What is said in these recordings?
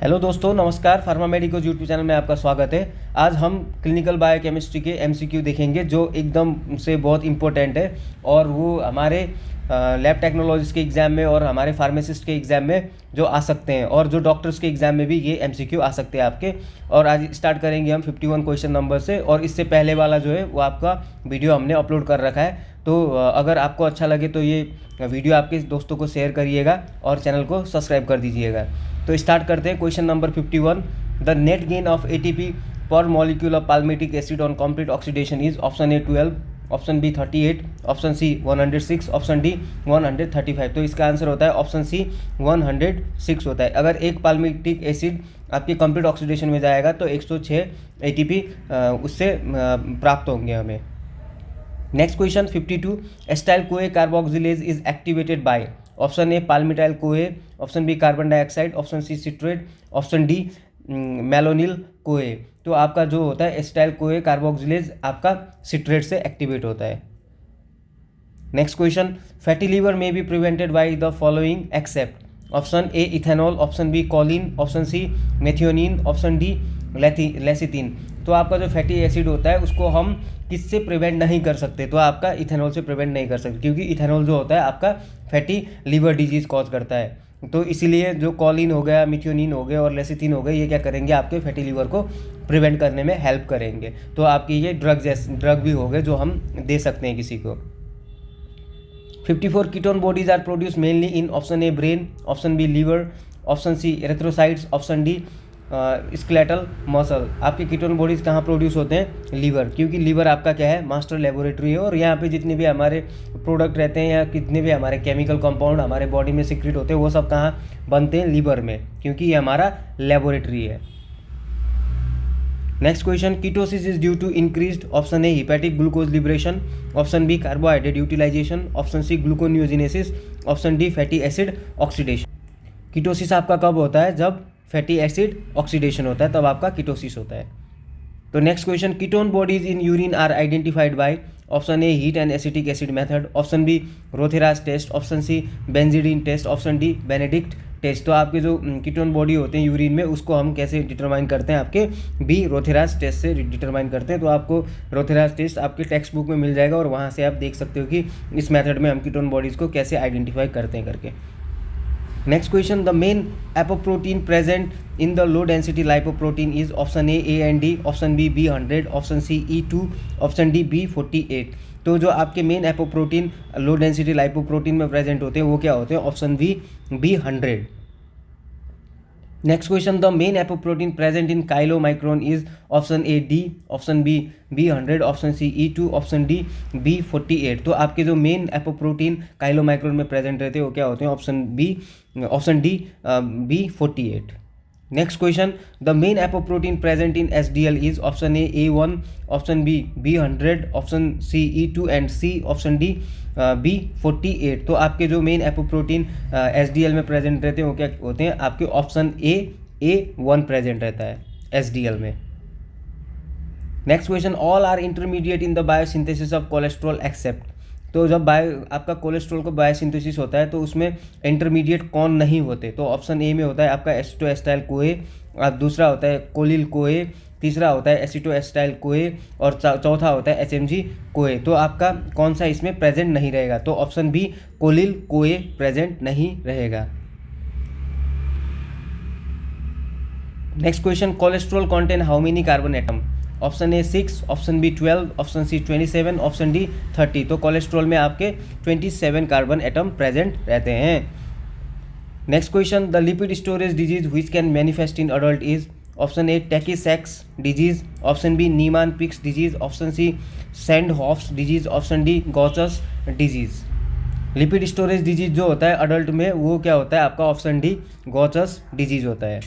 Hello दोस्तों, नमस्कार। Pharma medicos YouTube channel में आपका स्वागत है। आज हम क्लिनिकल बायोकेमिस्ट्री के एमसीक्यू देखेंगे जो एकदम से बहुत इम्पोर्टेंट है और वो हमारे लैब टेक्नोलॉजिस्ट के एग्ज़ाम में और हमारे फार्मासिस्ट के एग्ज़ाम में जो आ सकते हैं और जो डॉक्टर्स के एग्ज़ाम में भी ये एमसीक्यू आ सकते हैं आपके। और आज स्टार्ट करेंगे हम 51 क्वेश्चन नंबर से, और इससे पहले वाला जो है वो आपका वीडियो हमने अपलोड कर रखा है। तो अगर आपको अच्छा लगे तो ये वीडियो आपके दोस्तों को शेयर करिएगा और चैनल को सब्सक्राइब कर दीजिएगा। तो स्टार्ट करते हैं। Question number 51, the net gain of ATP per molecule of palmitic acid on complete oxidation is option A 12, option B 38, option C 106, option D 135। तो इसका आंसर होता है ऑप्शन सी 106 होता है। अगर एक पाल्मिटिक एसिड आपके कंप्लीट ऑक्सीडेशन में जाएगा तो 106 एटीपी उससे प्राप्त होंगे हमें। Next question 52, acetyl CoA carboxylase is activated by option A palmityl CoA, option B carbon dioxide, option C citrate, option D malonyl CoA. तो आपका जो होता है एस्टाइल कोए कार्बोक्सिलेज आपका सिट्रेट से एक्टिवेट होता है। Next question, fatty liver may be prevented by the following except option A ethanol, option B choline, option C methionine, option D lecithin. तो आपका जो फैटी एसिड होता है उसको हम किससे प्रिवेंट नहीं कर सकते, तो आपका इथेनॉल से प्रिवेंट नहीं कर सकते, क्योंकि इथेनॉल जो होता है आपका फैटी लीवर डिजीज़ कॉज करता है। तो इसीलिए जो कॉलिन हो गया, मिथियोनिन हो गया और लेसिथिन हो गए, ये क्या करेंगे आपके फैटी लीवर को प्रिवेंट करने में हेल्प करेंगे। तो आपकी ये ड्रग भी हो गए जो हम दे सकते हैं किसी को। 54 ketone bodies are produce mainly in option A brain, option B liver, option C erythrocytes, option D skeletal muscle. आपके कीटोन बॉडीज़ कहाँ प्रोड्यूस होते हैं? लीवर, क्योंकि लीवर आपका क्या है? मास्टर लेबोरेटरी है। और यहाँ पे जितने भी हमारे प्रोडक्ट रहते हैं या कितने भी हमारे केमिकल कंपाउंड हमारे बॉडी में सीक्रेट होते हैं वो सब कहाँ बनते हैं? लीवर में, क्योंकि ये हमारा लेबोरेटरी है। Next question, ketosis is due to increased option A hepatic glucose liberation, option B carbohydrate utilisation, option C gluconeogenesis, option D fatty acid oxidation. Ketosis आपका कब होता है? जब फैटी एसिड ऑक्सीडेशन होता है तब आपका कीटोसिस होता है। तो next question, ketone bodies in urine are identified by option A heat and acetic acid method, option B Rothera's test, option C benzidine test, option D Benedict test. तो आपके जो कीटोन बॉडी होते हैं urine में उसको हम कैसे determine करते हैं? आपके बी रोथेरास टेस्ट से डिटरमाइन करते हैं। तो आपको रोथेरास टेस्ट आपके टेक्स्ट बुक में मिल जाएगा और वहाँ से आप देख सकते हो कि इस मेथड में हम कीटोन बॉडीज़ को कैसे आइडेंटिफाई करते हैं करके। Next question, the main apoprotein present in the low density lipoprotein is option A and D, option B B100, option C E2, option D B48। तो जो आपके main apoprotein low density lipoprotein में present होते हैं वो क्या होते हैं? Option B B100। Next question, the main apoprotein present in chylomicron is option A D, option B B100, option C E2, option D B48। तो आपके जो मेन एपोप्रोटीन काइलोमाइक्रोन में प्रेजेंट रहते हैं वो क्या होते हैं? Option D B48। Next question, the main apoprotein present in SDL is option A A1, option B B100, option C E2 and C option D B48। तो आपके जो मेन एपोप्रोटीन SDL में प्रेजेंट रहते हैं वो क्या होते हैं? आपके ऑप्शन A1 प्रेजेंट रहता है SDL में। Next question, all are intermediate in the biosynthesis of cholesterol except. तो जब आपका कोलेस्ट्रॉल को बायोसिंथेसिस होता है तो उसमें इंटरमीडिएट कौन नहीं होते? तो ऑप्शन ए में होता है आपका एसिटो एस्टाइल कोए, दूसरा होता है कोलिल कोए, तीसरा होता है एसिटो एस्टाइल कोए और चौथा होता है HMG कोए। तो आपका कौन सा इसमें प्रेजेंट नहीं रहेगा? तो ऑप्शन बी कोलिल कोए प्रेजेंट नहीं रहेगा। Next question, cholesterol contain how many carbon atom? Option A 6, option B 12, option C 27, option D 30। तो कोलेस्ट्रॉल में आपके 27 कार्बन एटम प्रेजेंट रहते हैं। Next question, the lipid storage disease which can manifest in adult is option A टैकी-सैक्स disease, option B Niemann Pick's disease, option C Sandhoff's disease, option D Gaucher's disease. Lipid storage disease जो होता है adult में वो क्या होता है? आपका ऑप्शन डी गॉचस डिजीज होता है।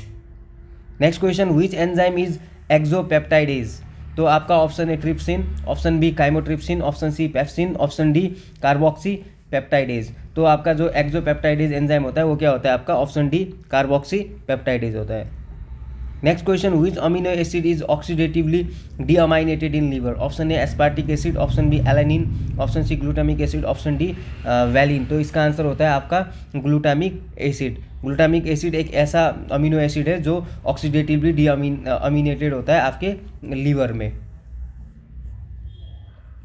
Next question, which enzyme is exopeptidase? तो आपका option A trypsin, option B chymotrypsin, option C pepsin, option D carboxy peptidase. तो आपका जो एक्सोपेप्टाइडेज एंजाइम होता है वो क्या होता है? आपका ऑप्शन डी कार्बोक्सी पेप्टाइडेज होता है। Next question, which amino acid is oxidatively deaminated in liver? Option A aspartic acid, option B alanine, option C glutamic acid, option D valine. तो इसका आंसर होता है आपका ग्लूटामिक एसिड। ग्लूटामिक एसिड एक ऐसा amino acid है जो ऑक्सीडेटिवली डीअमीनेटेड होता है आपके लीवर में।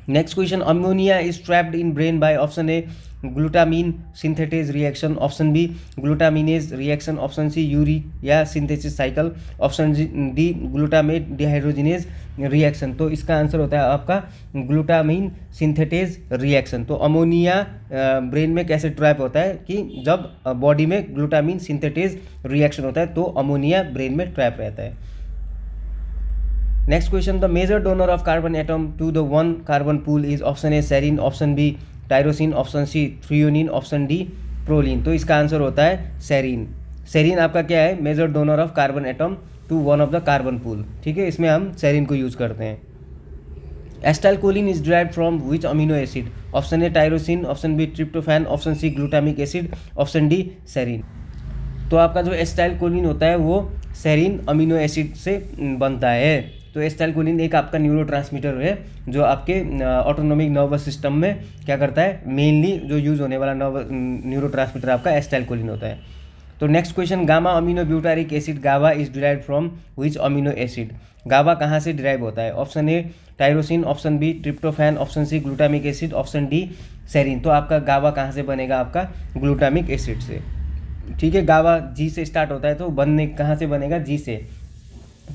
Next question, ammonia is trapped in brain by option A glutamine synthetase reaction, option B glutaminase reaction, option C urea synthesis cycle, option D glutamate dehydrogenase reaction. तो इसका आंसर होता है आपका ग्लूटामीन सिंथेटेज रिएक्शन। तो ammonia brain में कैसे trap होता है कि जब बॉडी में ग्लूटामीन सिंथेटेज रिएक्शन होता है तो अमोनिया ब्रेन में ट्रैप रहता है। Next question, the major donor of carbon atom to the one carbon pool is option A serine, option B tyrosine, option C threonine, option D proline. तो इसका answer होता है सेरिन। सेरिन आपका क्या है? Major donor of carbon atom to one of the carbon pool. ठीक है, इसमें हम सेरिन को यूज करते हैं। Acetylcholine is derived from which amino acid? Option A tyrosine, option B tryptophan, option C glutamic acid, option D serine. तो आपका जो एस्टाइलकोलिन होता है वो सेरिन अमीनो एसिड से बनता है। तो एस्टाइलकोलिन एक आपका न्यूरोट्रांसमीटर है जो आपके ऑटोनोमिक नर्वस सिस्टम में क्या करता है, मेनली जो यूज़ होने वाला न्यूरोट्रांसमीटर आपका एस्टाइलकोलिन होता है। तो next question, gamma amino butyric acid गावा is derived from which amino acid? गावा कहाँ से डिराइव होता है? Option A tyrosine, option B tryptophan, option C glutamic acid, option D serine. तो आपका गावा कहाँ से बनेगा? आपका ग्लूटामिक एसिड से। ठीक है, गावा जी से स्टार्ट होता है तो बनने कहाँ से बनेगा? जी से,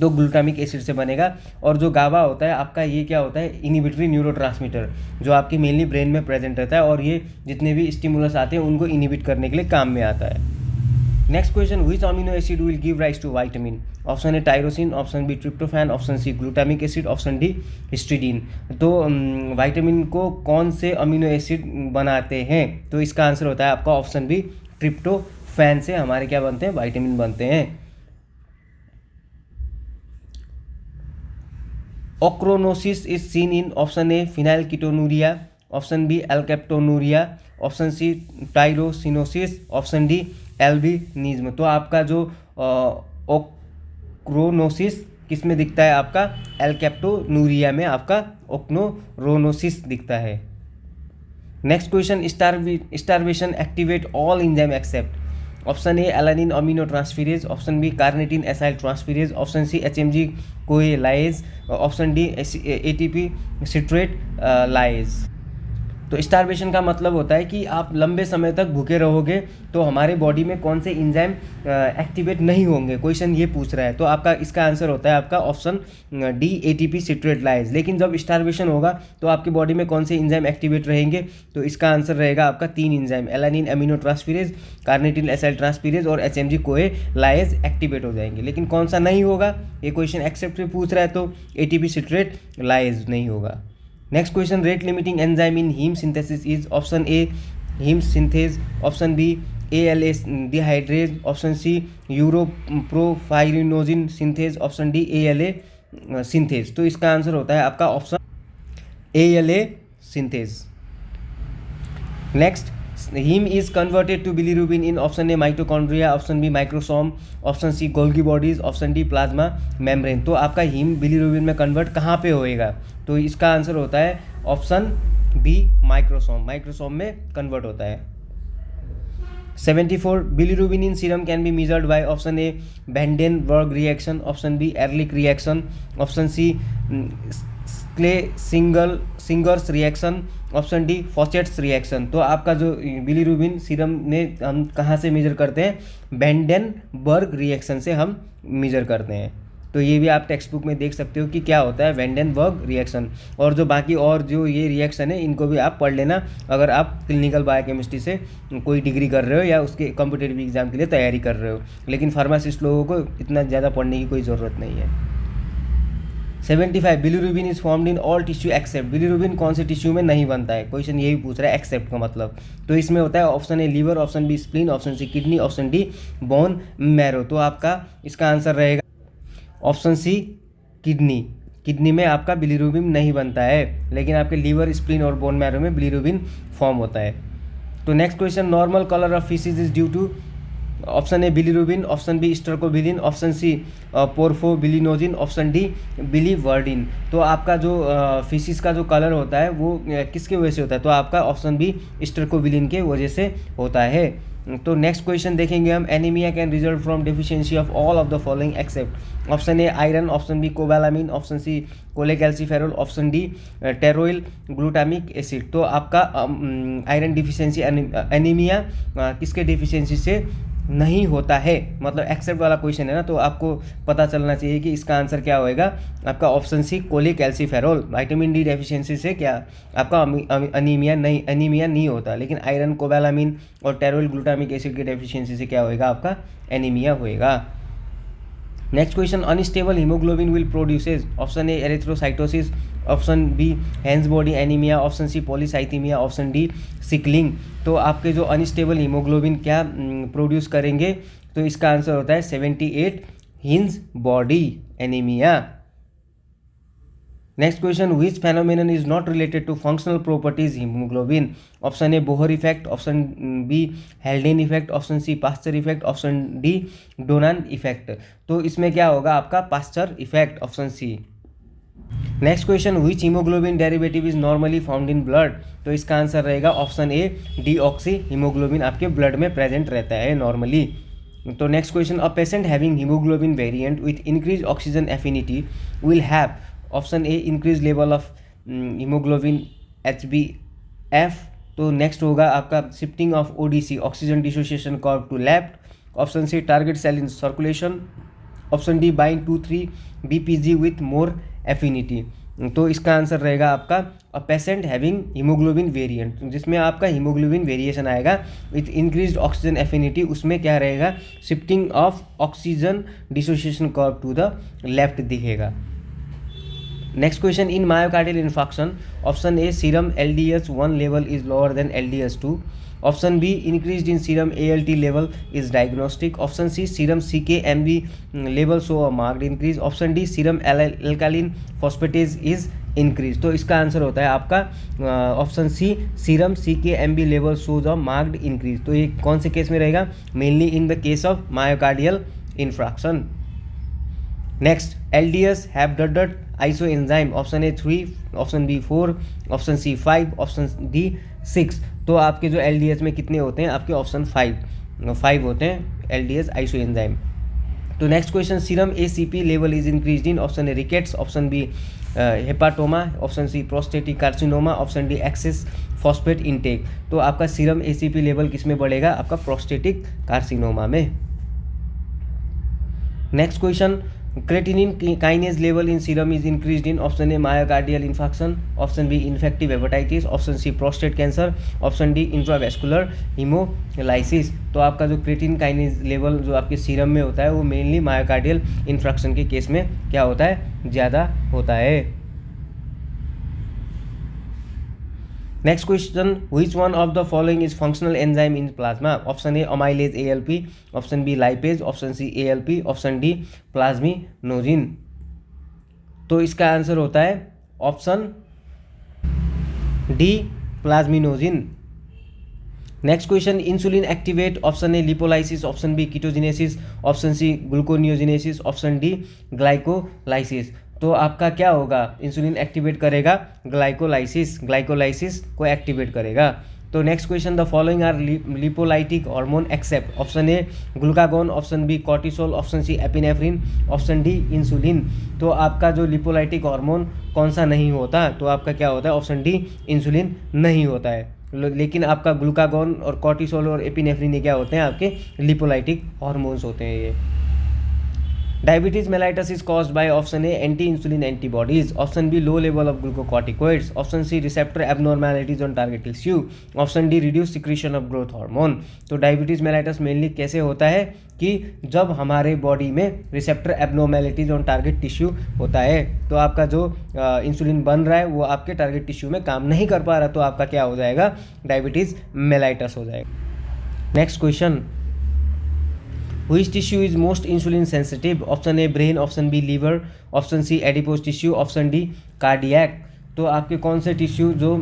तो ग्लूटामिक एसिड से बनेगा। और जो गावा होता है आपका, ये क्या होता है? इनिबिटरी न्यूरोट्रांसमीटर जो आपकी मेनली ब्रेन में प्रेजेंट रहता है और ये जितने भी स्टिमुलस आते हैं उनको इनिबिट करने के लिए काम में आता है। Next question, which amino acid will give rise to vitamin? Option A tyrosine, option B tryptophan, option C glutamic acid, option D histidine. तो वाइटामिन को कौन से अमीनो एसिड बनाते हैं? तो इसका आंसर होता है आपका ऑप्शन बी ट्रिप्टोफैन से हमारे क्या बनते हैं? वाइटामिन बनते हैं। Ochronosis is seen in option A phenylketonuria, option B alkaptonuria, option C tyrosinosis, option D albinism. तो आपका जो ओक्रोनोसिस किस में दिखता है? आपका एल्केप्टोनूरिया में आपका ओक्नोरोनोसिस दिखता है। Next question, starvation activate all enzyme except? Option A alanine amino transferase, option B carnitine acyl transferase, option C HMG CoA lyase, option D ATP citrate lyase. तो स्टारवेशन का मतलब होता है कि आप लंबे समय तक भूखे रहोगे तो हमारे बॉडी में कौन से एंजाइम एक्टिवेट नहीं होंगे, क्वेश्चन ये पूछ रहा है। तो आपका इसका आंसर होता है आपका option D ATP citrate lies. लेकिन जब स्टारवेशन होगा तो आपकी बॉडी में कौन से एंजाइम एक्टिवेट रहेंगे? तो इसका आंसर रहेगा आपका 3 enzyme, alanine amino transferase, carnitine acyl transferase और एचएमजी कोए लाइज एक्टिवेट हो जाएंगे। लेकिन कौन सा नहीं होगा? ये क्वेश्चन एक्सेप्ट से पूछ रहा है तो एटीपी सिट्रेट लाइज नहीं होगा। Next question, rate limiting enzyme in haem synthesis is? Option A haem synthase, option B ALA dehydrase, option C uroporphyrinogen synthase, option D ALA synthase. तो इसका आंसर होता है आपका option ALA synthase. Next, haem is converted to bilirubin in? Option A mitochondria, option B microsome, option C Golgi bodies, option D plasma membrane. तो आपका haem bilirubin में convert कहाँ पे होएगा? तो इसका आंसर होता है ऑप्शन बी माइक्रोसोम, माइक्रोसोम में कन्वर्ट होता है। 74 bilirubin in serum can be measured by? Option A Van den Bergh reaction, option B Ehrlich reaction, option C Clay Singer's reaction, option D Fouchet's reaction. तो आपका जो बिलीरुबिन सीरम में हम कहाँ से मेजर करते हैं? वैंडेनबर्ग रिएक्शन से हम मेजर करते हैं। तो ये भी आप टेक्स्ट बुक में देख सकते हो कि क्या होता है वैंडेनबर्ग रिएक्शन। और जो बाकी और जो ये रिएक्शन है इनको भी आप पढ़ लेना अगर आप क्लिनिकल बायोकेमिस्ट्री से कोई डिग्री कर रहे हो या उसके कॉम्पिटिटिव एग्जाम के लिए तैयारी कर रहे हो। लेकिन फार्मासिस्ट लोगों को इतना ज़्यादा पढ़ने की कोई ज़रूरत नहीं है। 75 bilirubin is formed in all tissue except? Bilirubin कौन से टिश्यू में नहीं बनता है? क्वेश्चन यही पूछ रहा है एक्सेप्ट का मतलब। तो इसमें होता है option A liver, option B spleen, option C kidney, option D bone marrow. तो आपका इसका आंसर रहेगा ऑप्शन सी किडनी। किडनी में आपका बिलीरुबिन नहीं बनता है, लेकिन आपके लीवर, स्प्लीन और बोन मैरो में बिलीरुबिन फॉर्म होता है। तो next question, normal colour of faeces is due to? Option A bilirubin, option B stercobilin, option C porphobilinogen, option D biliverdin. तो आपका जो फिशिस का जो कलर होता है वो किसके वजह से होता है, तो आपका ऑप्शन बी स्ट्रेकोबिलिन के वजह से होता है। तो नेक्स्ट क्वेश्चन देखेंगे हम, anaemia can result from deficiency of all of the following except, option A iron, option B cobalamin, option C cholecalciferol, option D pteroyl glutamic acid. तो आपका आयरन डिफिशिएंसी एनीमिया किसके डिफिशिएंसी से नहीं होता है, मतलब एक्सेप्ट वाला क्वेश्चन है ना, तो आपको पता चलना चाहिए कि इसका आंसर क्या होएगा, आपका option C cholecalciferol. Vitamin D deficiency से क्या आपका अनीमिया नहीं होता, लेकिन आयरन, कोबालामिन और टेरोइल ग्लूटामिक एसिड की डेफिशिएंसी से क्या होएगा, आपका एनीमिया होएगा। Next question, unstable haemoglobin will produces, option A erythrocytosis, option B Heinz body anaemia, option C polycythaemia, option D sickling. तो आपके जो अनस्टेबल हीमोग्लोबिन क्या प्रोड्यूस करेंगे, तो इसका आंसर होता है 78 hands body anaemia. Next question, which phenomenon is not related to functional properties haemoglobin, option A Bohr effect, option B Haldane effect, option C Pasteur effect, option D Donnan effect. तो इसमें क्या होगा, आपका Pasteur effect, option C. Next question, which haemoglobin derivative is normally found in blood, तो इसका answer रहेगा option A deoxy haemoglobin आपके blood में प्रेजेंट रहता है नॉर्मली। तो next question, a patient having haemoglobin variant with increase oxygen affinity will have, option A increase level of haemoglobin HbF। तो next होगा आपका shifting of ODC oxygen dissociation curve to left, option C target cell in circulation, option D bind to 3 BPG with more affinity. तो इसका answer रहेगा आपका a patient having haemoglobin variant, जिसमें आपका haemoglobin variation आएगा with increased oxygen affinity, उसमें क्या रहेगा, shifting of oxygen dissociation curve to the left दिखेगा। Next question, in myocardial infarction, option A serum LDH1 level is lower than LDH2, option B increase in serum ALT level is diagnostic, option C serum CK-MB level show a marked increase, option D serum alkaline phosphatase is increase. तो इसका answer होता है आपका option C serum CK-MB level shows a marked increase. तो ये कौन से case में रहेगा, mainly in the case of myocardial infarction. Next, LDS have dot isoenzyme, option A 3, option B 4, option C 5, option D 6। तो आपके जो LDS में कितने होते हैं, आपके ऑप्शन 5 होते हैं LDS आइसोएंजाइम। तो next question, serum ACP level is increase in, option A rickets, option B hepatoma, option C prostatic carcinoma, option D excess phosphate intake. तो आपका सीरम ACP लेवल किस में बढ़ेगा, आपका प्रोस्टेटिक कार्सिनोमा में। Next question, creatinine kinase level in serum is increased in, option A myocardial infection, option B infective hepatitis, option C prostate cancer, option D intravascular haemolysis. तो आपका जो creatinine kinase level जो आपके serum में होता है वो मेनली मायोकार्डियल इन्फेक्शन के केस में क्या होता है, ज़्यादा होता है। Next question, which one of the following is functional enzyme in plasma, option A amylase ALP, option B lipase, option C ALP, option D plasminogen. तो इसका आंसर होता है option D plasminogen. Next question, insulin activate, option A lipolysis, option B ketogenesis, option C gluconeogenesis, option D glycolysis. तो आपका क्या होगा, insulin activate करेगा glycolysis को एक्टिवेट करेगा। तो next question, the following are lipolytic hormone except, option A glucagon, option B cortisol, option C epinephrine, option D insulin. तो आपका जो लिपोलाइटिक हार्मोन कौन सा नहीं होता, तो आपका क्या होता है, ऑप्शन डी इंसुलिन नहीं होता है, लेकिन आपका ग्लूकागोन और कॉर्टिसोल और एपिनेफ्रिन ये क्या होते हैं, आपके लिपोलाइटिक हार्मोन्स होते हैं ये। Diabetes mellitus is caused by, option A anti insulin antibodies, option B low level of glucocorticoids, option C receptor abnormalities on target tissue, option D reduce secretion of growth hormone. तो diabetes mellitus mainly कैसे होता है कि जब हमारे body में receptor abnormalities on target tissue होता है, तो आपका जो इंसुलिन बन रहा है वो आपके टारगेट टिश्यू में काम नहीं कर पा रहा, तो आपका क्या हो जाएगा, डायबिटीज मेलाइटस हो जाएगा। Next question, Which tissue is most insulin sensitive? Option A brain, option B liver, option C adipose tissue, option D cardiac. तो आपके कौन से टिश्यू जो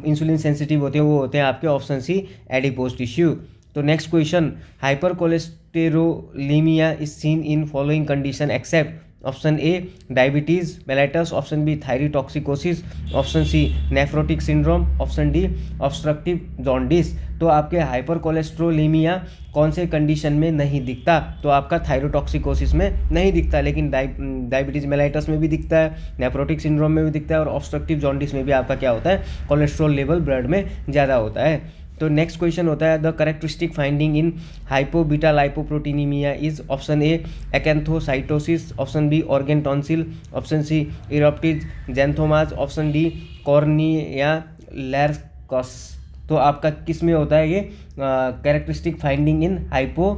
इंसुलिन सेंसिटिव होते हैं वो होते हैं आपके ऑप्शन सी एडिपोज टिश्यू। तो next question, hyper cholesterolaemia is seen in following condition except. Option A diabetes mellitus, option B thyrotoxicosis, option C nephrotic syndrome, option D obstructive jaundice. तो आपके hyper cholesterolemia कौन से condition में नहीं दिखता? तो आपका थायरोटॉक्सिकोसिस में नहीं दिखता, लेकिन डायबिटीज़ मेलाइटस में भी दिखता है, नेफ्रोटिक सिंड्रोम में भी दिखता है, और ऑब्स्ट्रक्टिव जॉन्डिस में भी आपका क्या होता है, कोलेस्ट्रॉल लेवल ब्लड में ज़्यादा होता है। तो नेक्स्ट क्वेश्चन होता है, the characteristic finding in hypo beta lipoproteinaemia is. Option A acanthocytosis, option B organ tonsil, option C eruptive xanthomas, option D corneal arcus. तो आपका किस में होता है ये characteristic finding in hypo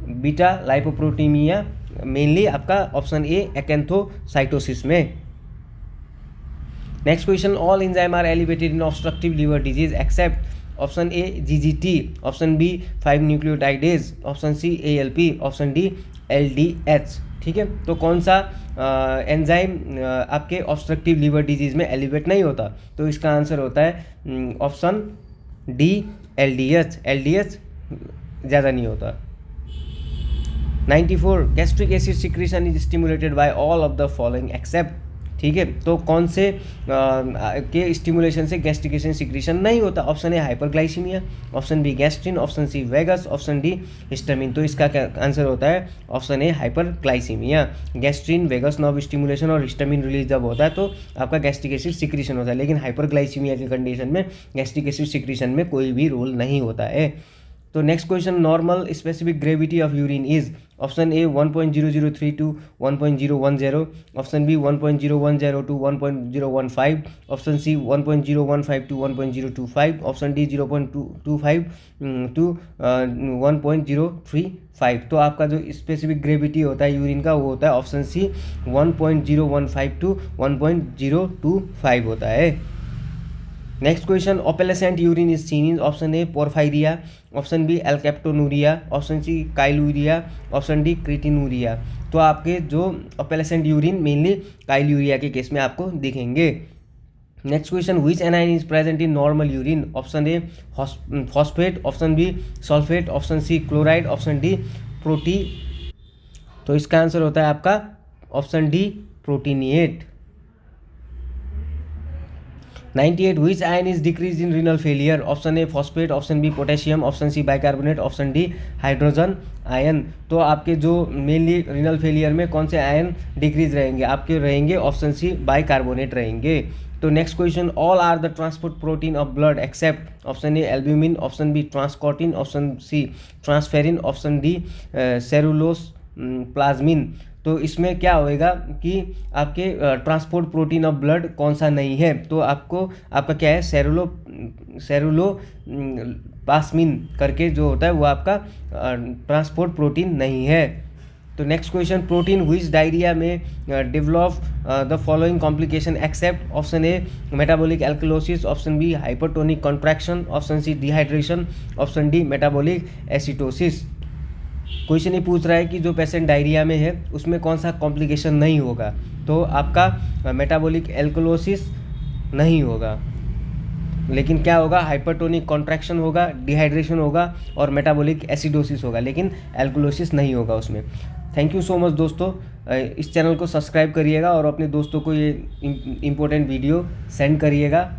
beta lipoproteinaemia? Mainly आपका ऑप्शन ए एकैंथोसाइटोसिस में। Next question, all enzyme are elevated in obstructive liver disease except. Option A GGT, option B 5 nucleotidase, option C ALP, option D LDH. ठीक है, तो कौन सा enzyme आपके obstructive liver disease में elevate नहीं होता? तो इसका आंसर होता है ऑप्शन डी एलडीएच। एलडीएच ज़्यादा नहीं होता। 94 gastric acid secretion is stimulated by all of the following accept. ठीक है, तो कौन से के स्टिमुलेशन से गैस्ट्रिक एसिड सिक्रीशन नहीं होता? Option A hyperglycaemia, option B gastrin, option C vagus, option D histamine. तो इसका क्या आंसर होता है? Option A hyperglycaemia. Gastrin, vagus nerve stimulation और हिस्टामिन रिलीज जब होता है तो आपका गैस्ट्रिक एसिड सिक्रीशन होता है, लेकिन हाइपरग्लाइसीमिया की कंडीशन में गैस्ट्रिक एसिड सिक्रीशन में कोई भी रोल नहीं होता है। तो next question, normal specific gravity of urine is. Option A 1.0032 to 1.010, option B 1.010 to 1.015, option C 1.015 to 1.025, option D 0.225 to 1.035। तो आपका जो स्पेसिफिक ग्रेविटी होता है यूरिन का वो होता है ऑप्शन सी 1.015 to 1.025 होता है। Next question, opalescent urine is seen in. Option A porphyria, option B alkaptonuria, option C chyluria, option D creatinuria. तो आपके जो ओपेलेसेंट यूरिन मेनली काइलूरिया के केस में आपको दिखेंगे। Next question, which anion is present in normal urine. Option A phosphate, option B sulphate, option C chloride, option D protein. तो इसका answer होता है आपका option D proteinate. 98 which ion is decreased in renal failure। Option A phosphate, option B potassium, option C bicarbonate, option D hydrogen ion. तो आपके जो mainly renal failure में कौन से आयन डिक्रीज रहेंगे? आपके रहेंगे ऑप्शन सी बाइकार्बोनेट रहेंगे। तो next question, all are the transport protein of blood except. Option A albumin, option B transcortin, option C transferrin, option D ceruloplasmin. तो इसमें क्या होएगा कि आपके ट्रांसपोर्ट प्रोटीन ऑफ ब्लड कौन सा नहीं है? तो आपका क्या है, सेरुलो प्लाज्मिन करके जो होता है वो आपका ट्रांसपोर्ट प्रोटीन नहीं है। तो next question, protein which diarrhoea may develop the following complication except. Option A metabolic alkalosis, option B hypertonic contraction, option C dehydration, option D metabolic acidosis. Question ये पूछ रहा है कि जो पेशेंट डायरिया में है उसमें कौन सा कॉम्प्लिकेशन नहीं होगा? तो आपका मेटाबॉलिक एल्कलोसिस नहीं होगा, लेकिन क्या होगा, हाइपरटोनिक कॉन्ट्रैक्शन होगा, डिहाइड्रेशन होगा और मेटाबॉलिक एसिडोसिस होगा, लेकिन एल्कलोसिस नहीं होगा उसमें। थैंक यू सो मच दोस्तों, इस चैनल को सब्सक्राइब करिएगा और अपने दोस्तों को ये इम्पोर्टेंट वीडियो सेंड करिएगा।